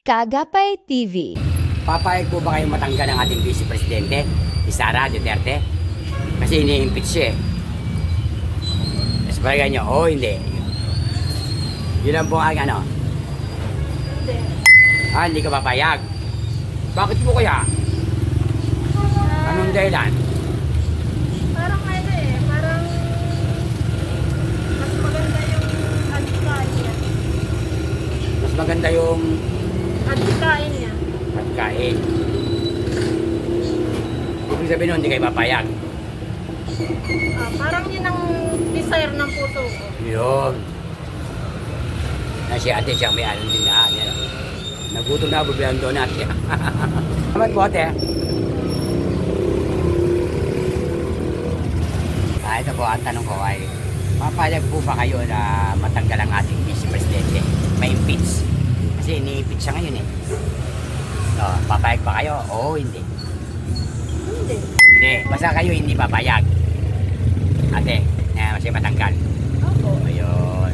Kagapay TV. Papayag po ba kayong matanggal ang ating Vice Presidente, si Sara Duterte? Kasi ini-impeach siya eh. Mas palagay nyo, oo hindi. Yun lang po ang ano. Hindi ka papayag. Bakit po kaya? Anong dahilan? Parang ano eh, parang mas maganda yung adhikain niya. Mas maganda yung Adhikain niya. pagkain. Ibig sabihin nun, hindi kayo papayag. Parang yun ang desire ng puso ko. Yun. Na si ate siya may along din na. Yan. Nagutom na, bubilang donut. Salamat po ate. Ito po ang tanong ko ay, papayag po ba kayo na matanggal ang ating Vice Presidente? May impeach. Kasi ini-impeach siya ngayon eh. So, papayag ba kayo? Oo, hindi. Hindi. Hindi. Basta kayo hindi papayag. Ate, na kasi matanggal. Ako. Ayun.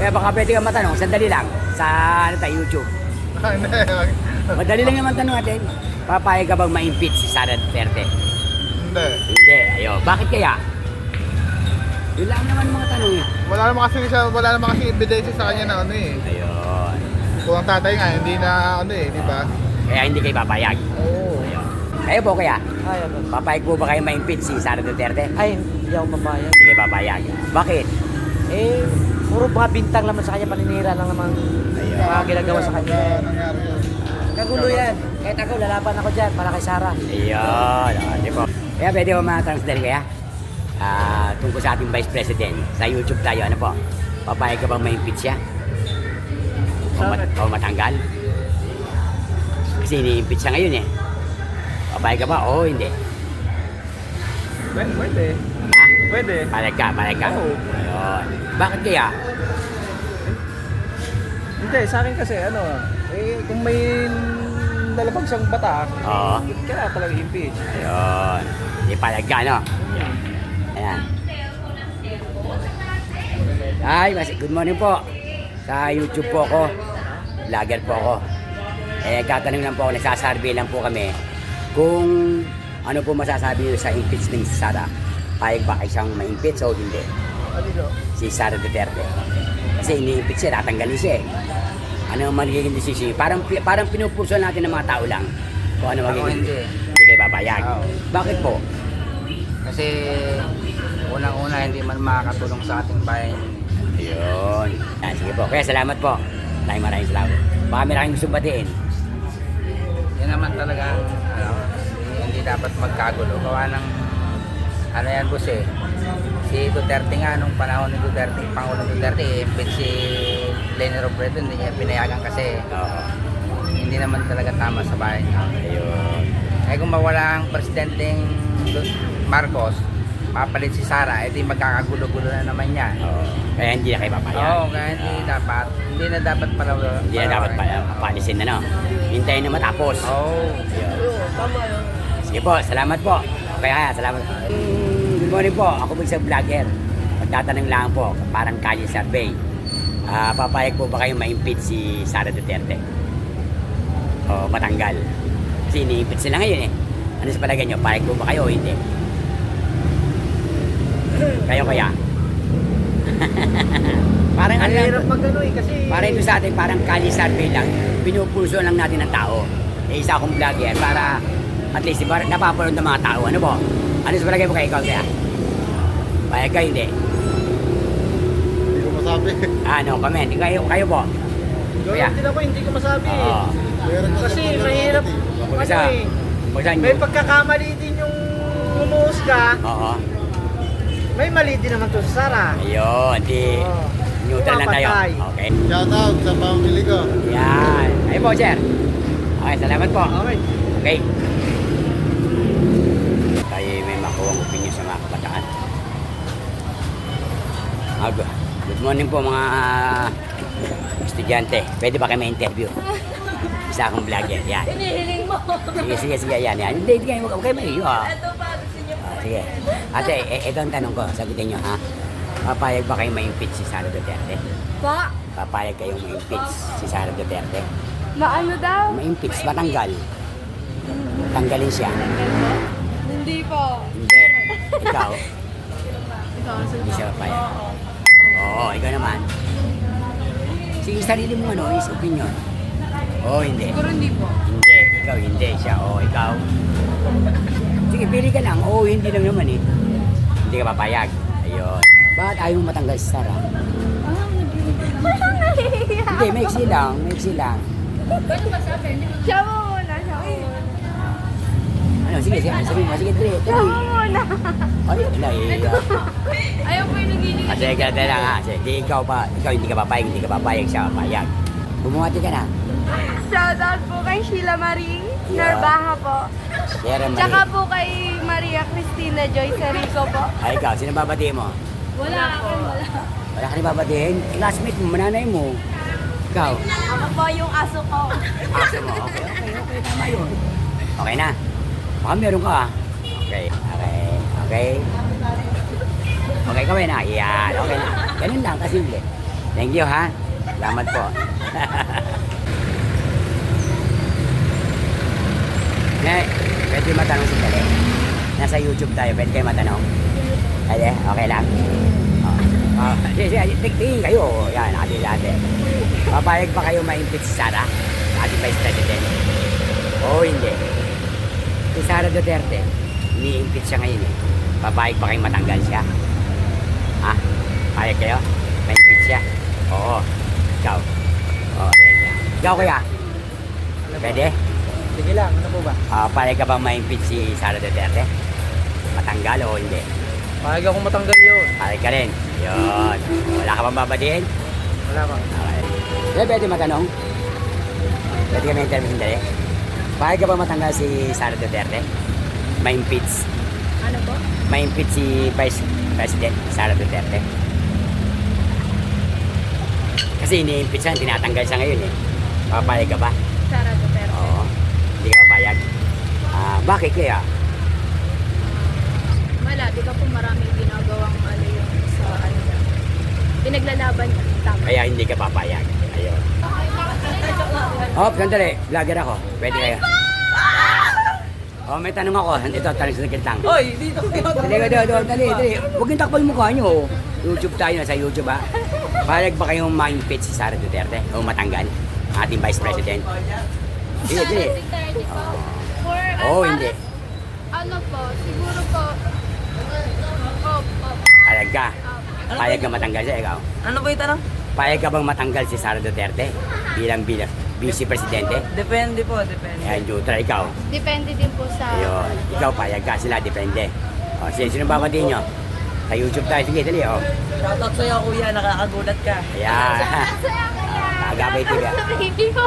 Kaya baka pwede ka matanong, sandali lang, sa ano tayo, YouTube. Madali lang naman tanong natin. Papayag ka bang ma-impeach si Sara Duterte? Hindi. Hindi. Ayun. Bakit kaya? Yun lang naman mga tanong eh. Wala naman kasi ebidensya sa kanya na ano eh. Ayun. Kung ang tatay nga, hindi na ano eh, di ba? Kaya hindi kayo papayag. Oo. Ayun. Kayo po kaya? Ay, ano? Papayag po ba kayo ma-impeach si Sara Duterte? Ay, hindi ako mabayag. Hindi kayo papayag. Bakit? Eh, puro mga bintang naman sa kanya, paninira lang naman mga ginagawa sa kanya. Nangyari yun. Kagulo yan. Kahit ako, lalaban ako dyan para kay Sara. Ayun. Di po. Kaya pwede ko matanong sandali kaya? Tungkol sa ating Vice President. Sa YouTube tayo, ano po? Papayag ka bang ma-impeach siya? O matanggal? Kasi ini-impeach siya ngayon eh. Papayag ka ba? Oo, hindi. Pwede. Ha? Pwede. Palayag ka. Oo. Ayun. Bakit kaya? Hindi, sa akin kasi ano, kung may nalabag siyang batak, Oo. kaya talaga impeach. Ayun. Hindi palayag ka, no? Ayan. Ay, good morning po. Sa YouTube po ako. Vlogger po ako. Katanong lang po ako, nagsasurvey lang po kami kung ano po masasabi niyo sa impeachment si Sara. Payag ba kayo siyang ma-impeach o hindi? Ano? Si Sara Duterte. Kasi ini-impeach siya, tatanggalin siya eh. Ano ang magiging decision? Parang pinupurso natin ng mga tao lang. Kung ano magiging hindi. Hindi kayo papayag. Oo. Bakit po? Kasi unang-una hindi man makakatulong sa ating bayan. Ayun. Sige po. Kaya salamat po. Maraming salamat. Baka may kayong gustong batiin. Yan naman talaga hindi dapat magkagulo. Gawa ng ano yan boss eh. Si Duterte nga nung panahon ni Duterte, Pangulong Duterte, impeach si Leni Robredo, hindi niya pinayagan kasi Oo. hindi naman talaga tama sa bayan niya. Ayun. Eh kung mawala ang presidenteng Marcos, papalit si Sara, edi magkakagulo-gulo na naman yan. Oo. Kaya hindi na kayo papayag. Oo, kaya hindi na dapat pala. Hindi na dapat palisin na, no? Hintayin na matapos. Oo. Ayun. Tama yun. Sige po, salamat po. Kaya, salamat. Good morning po. Ako po isang vlogger. Magtatanong lang po, parang kalye survey. Papayag po ba kayo ma-impeach si Sara Duterte? O matanggal? Kasi ini-impeach sila ngayon eh. Ano sa palagay nyo? Payag po ba kayo o hindi? Kayo kaya? Parang ano lang. Hirap mag ano eh, kasi... Para ito sa atin, parang kalye survey lang. Pinupulso lang natin ng tao. Isa akong vlogger para at least napapanood ng mga tao. Ano po? Ano sa palagay mo kayo? Ikaw kaya? Payag kayo hindi? Hindi ko masabi. No comment. Kayo po? Kuya? Gawin din ako, hindi ko masabi eh. Oo. Kasi mahirap, Isa. ano eh. Pagsan May nyo? pagkakamali din yung humuhusga, Oo. may mali din naman to sa Sara. Ayun. Di Oo. neutral lang tayo. Pumapatay. Okay. Shout out sa pamili ko. Yan. Ayun po, sir. Okay, salamat po. Okay. Okay. Tayo may makuha ang opinion sa mga kabataan. Good morning po mga estudyante. Pwede ba kayo ma-interview? Isa akong vlogger. Yan. Hinihiling mo. Sige. Yan. Hindi kayo. Huwag kayo mahiyo. Ito pa, gusto niyo. Sige. Ate, ito ang tanong ko. Sagutin nyo, ha? Papayag ba kayo ma-impeach si Sara Duterte? Pa, Papayag kayong ma-impeach si Sara Duterte. Maano daw? Ma-impeach, matanggal. Tanggalin siya. Hindi po. Hindi. Ikaw, hindi siya papayag. Oo, ikaw naman. Sige, sarili mo ano, is opinion. Oo, hindi. Siguro hindi po. Hindi, ikaw hindi siya. Oo, ikaw. Sige, pili ka lang. Oo, hindi lang naman eh. Hindi ka papayag. Ayun. Bakit ayaw mo matanggal si Sara? Hindi, maiksi lang. Maiksi lang. Siya mo muna, siya mo muna. Ano, sige, sige. Sabi mo, sige, dali. Siya mo muna. Ay, naiiyak. Ayaw po yung nagiling. Ah, sige, dali lang ha. Sige, di ikaw pa. Ikaw hindi ka papayag, hindi ka papayag. Siya papayag. Bumungati ka na. Shoutout po kay Sheila Marie Narbaha po. Sierra Tsaka Marie. po kay Maria Cristina Joyce Rico po. Ay, ikaw, sino babatiin mo? Wala po. Wala. Wala ka rin babatiin? Classmate mo, mananay mo. Ikaw. Ako po yung aso ko. Aso mo. Okay, okay, okay. Tama yun. Okay na. Baka meron ka ah. Okay, okay, okay. Okay, kawin na. Yan, okay na. Ganun lang, kasimple. Thank you ha. Salamat po. Ngay, pwede matanong si Dali. Nasa YouTube tayo, pwede kayo matanong. Ay, okay lang. Tingin kayo. Yan, ate. Papayag pa kayo ma-impeach si Sara? Ating Vice President? Oo, hindi. Si Sara Duterte, ni-impeach siya ngayon eh. Papayag pa kayo matanggal siya? Ha? Payag kayo? Ma-impeach siya? Oo. Ikaw? Okay. Ikaw kuya? Pwede? Sige lang, ano po ba? Payag ka bang ma-impeach si Sara Duterte? Matanggal o hindi? Pahag akong matanggal yun. Payag ka rin. Yun. Wala ka bang babatiin? Wala bang. Okay. Pwede matanong? Pwede kami interview sandali? Payag ka ba matanggal si Sara Duterte? Ma-impeach? Ano po? Ma-impeach si Vice President Sara Duterte? Kasi ini-impeach siya, tinatanggal siya ngayon eh. Papayag ka ba? Sara Duterte. Oo. Hindi ka papayag? Bakit kaya? Wala, di ba po maraming ginagawang ano yung sa ano niya. Pinaglalaban niya. Tama. Kaya hindi ka papayag. Ayun. Oh, sandali. Vlogger ako. Pwede kaya? Oh, may tanong ako. Ito, tanong sa nagkitang. Oy, dito kayo. Dali. Huwag yung takpan yung mukha nyo. Oh. YouTube tayo, nasa YouTube ha. Payag ba kayong ma-impeach si Sara Duterte? O matanggal? Ating Vice President? Dili. For, Oo, hindi. Ano po, siguro po, Payag ka. Payag ka matanggal siya, ikaw. Ano ba yung tanong? Payag ka bang matanggal si Sara Duterte? Bilang Vice Presidente? Depende po, depende. Ayan, neutral ikaw. depende din po sa... Ayun. Ikaw, payag ka. Sila, depende. O, sino babatiin nyo? Sa YouTube tayo. Sige, dali, o. Shoutout sa'yo kuya, nakakagulat ka. Ayan. Agabay TV. Sa baby ko.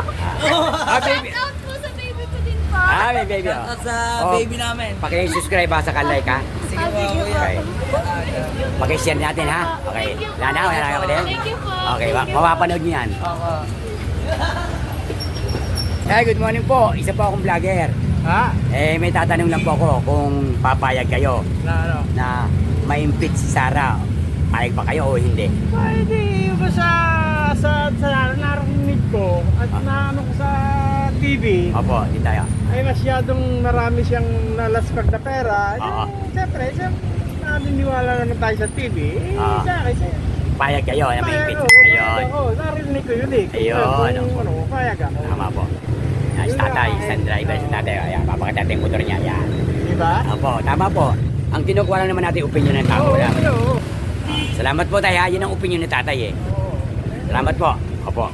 Baby. Shoutout po sa baby ko din po. May baby, o. Shoutout sa Oh. baby namin. Paki-subscribe ha, sa like ha. Sige po Sige po. kuya. Okay. Paki-share natin ha. Okay. Wala na ka din? Thank you po. Okay, mapapanood nyo yan. Oo. Hey, good morning po. Isa po akong vlogger. Ha? May tatanong lang po ako kung papayag kayo Na ano? na ma-impeach si Sara. Payag ba kayo o hindi? Pwede ba sa narinig ko at naano ko sa TV Opo, di tayo. ay masyadong marami siyang nalaspag na pera. Oo. Siyempre, naniniwala naman tayo sa TV. Oo. Sa akin, Payag kayo na ma-impeach. Ayun. Oo, narinig ko yun eh. Ayun. Kung ano, payag ako. Tama po. Yan, si tatay, isang driver si tatay. Ayan, papakita natin yung motor niya. Ayan. Diba? Opo, tama po. Ang kinukuha lang naman natin opinion ng tao. Oo, Wala. oo. Salamat po tayo. Yan ang opinion ni tatay eh. Oo. Salamat po. Opo.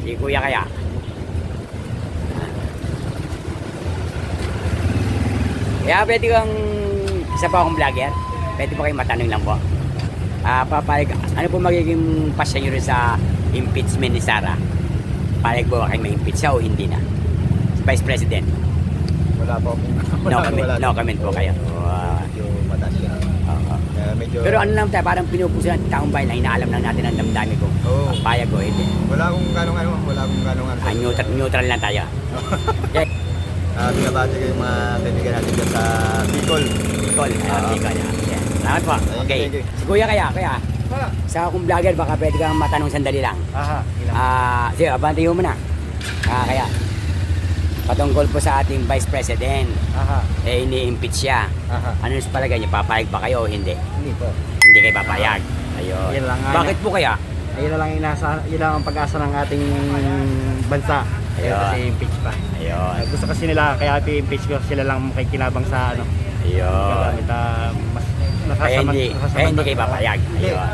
Si kuya kaya. Kaya pwede kang isa pa akong vlogger. Pwede po kayong matanong lang po. Papayag, ano po magiging pasya nyo rin sa impeachment ni Sara? Payag po ba kayo ma-impeach siya o hindi na? Vice President? Wala po. No comment po kayo. Medyo mataas yan. Oo. Medyo, Pero ano lang tayo, parang pinupuso ng taong bayan na inaalam lang natin ang damdami ko. Oo. Payag ko, hindi. wala akong ganong ano. Neutral lang tayo. Okay. Binabati ko yung mga kaibigan natin dyan sa Bicol. Call. Salamat po. Thank Okay. you. Si kuya kaya. Sa akong vlogger, baka pwede kang matanong sandali lang. Aha, ilang. Sige, abanti mo na. Kaya, patungkol po sa ating Vice President, Aha, ini-impeach siya. aha. Ano sa palagay niyo, papayag ba kayo o hindi? Hindi po. Hindi kayo papayag. Ayun. Yan lang nga. Bakit po kaya? Ayun na lang yun lang ang pag-asa ng ating bansa. Ayun. Kasi impeach pa. Ayun. Gusto kasi nila, kaya i-impeach ko, sila lang makikinabang sa ano. Ayun. Gamit, mas Kaya hindi kayo papayag. Ayun.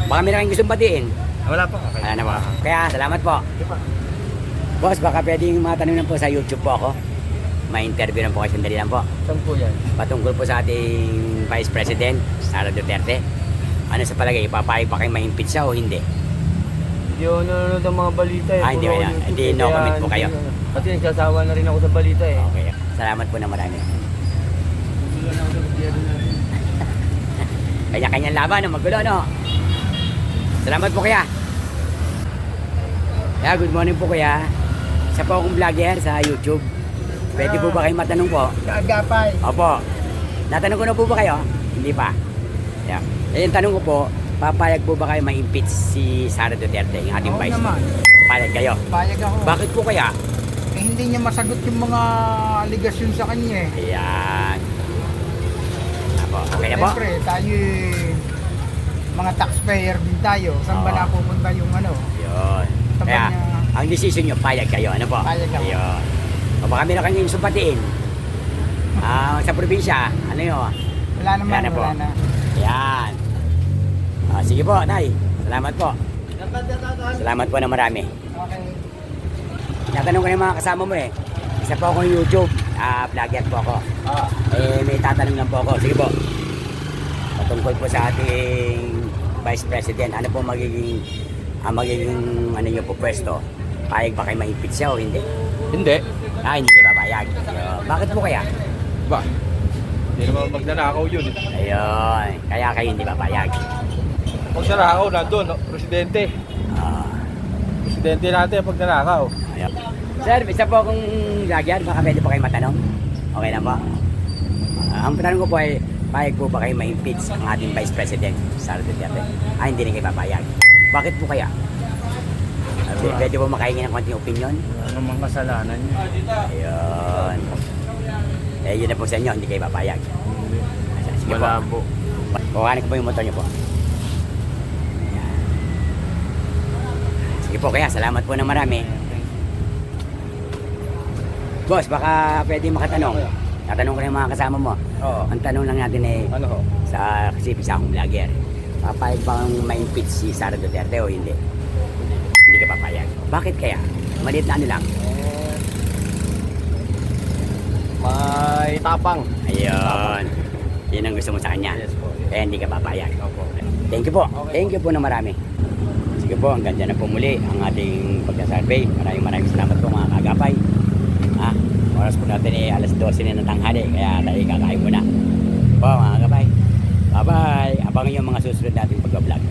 Baka may kayong gustong batiin. Wala po. Okay. Wala na po. Kaya, salamat po. Boss, baka pwedeng matanong lang po sa YouTube po ako. May interview lang po kayo, sandali lang po. Saan po yan? Patungkol po sa ating Vice President, Sara Duterte. Ano sa palagay, papayag pa kayo ma-impeach siya o hindi? Hindi ako nanonood ng mga balita eh. Hindi Puro kayo. YouTube Hindi, eh, no kaya comment po hindi kayo. na. Kasi nagsasawa na rin ako sa balita eh. Okay. Salamat po na marami. Kanya-kanyang laban, no? Magulo, no? Salamat po kaya. Kaya, good morning po kaya. Isa po akong vlogger sa YouTube. Pwede po ba kayo matanong po? Agapay. Opo. Natanong ko na po ba kayo? Hindi pa. Yeah. Eh, yung tanong ko po, papayag po ba kayo ma-impeach si Sara Duterte, yung ating vice? Papayag kayo. Payag ako. Bakit po kaya? Eh, hindi niya masagot yung mga aligasyon sa kanya eh. Ayan. Apo, okay na po? Siyempre, tayo mga taxpayer din tayo. Saan ba Oo. napupunta yung ano? Yun. Sa Kaya, kanya. ang decision nyo, payag kayo. Ano po? Payag ako. Ayun. O baka meron kayong sumpatiin. Sa probinsya, ano yun? Wala naman, Wala na po. wala na. Ayan. Sige po, Nay. Salamat po. Salamat po na marami. Okay. Natanong ko na yung mga kasama mo eh. Isa po akong YouTube. Vlogger po ako. May tatanong lang po ako. Sige po. Patungkol po sa ating Vice President. Ano po magiging ano nyo po pwesto? Payag ba kayo ma-impeach siya o hindi? Hindi. Hindi kayo papayag. Ayun. Bakit po kaya? Ba? Hindi naman magnanakaw yun. Ayun. Kaya kayo hindi papayag. Pag nanakaw, nandun, no? Presidente. Ah, Presidente natin pag nanakaw. ayun. Sir, isa po akong vlogger. Baka pwede po kayo matanong? Okay na po? Ang tanong ko po ay, payag po ba kayo ma-impeach ang ating Vice President, Sara Duterte? Hindi rin kayo papayag. Bakit po kaya? Pwede po makahingi ng konting opinion? Ano mang kasalanan niya? Ayun. Yun na po sa inyo, hindi kayo papayag. Sige po. Malabo. Kuhanin ko po yung motor niyo po. Ayan. Sige po, kaya salamat po ng marami. Boss, baka pwede makatanong. Tatanong ko na yung mga kasama mo. Oo. Ang tanong lang natin eh, Ano ho? kasi isa akong vlogger. Papayag ba kang ma-impeach si Sara Duterte o hindi? Hindi ka papayag. Bakit kaya? Maliit na ano lang. May tapang. Ayun. Yun ang gusto mo sa kanya. Yes po. Kaya hindi ka papayag. Opo. Thank you po. Thank you po na marami. Sige po, ang ganda na po muli ang ating pagka-survey. Maraming salamat po mga kagapay. Oras po natin eh, alas 12 na ng tanghali. Kaya tayo kakain muna. Po mga kagapay. Bye-bye. Abangan yung mga susunod nating pag-vlog.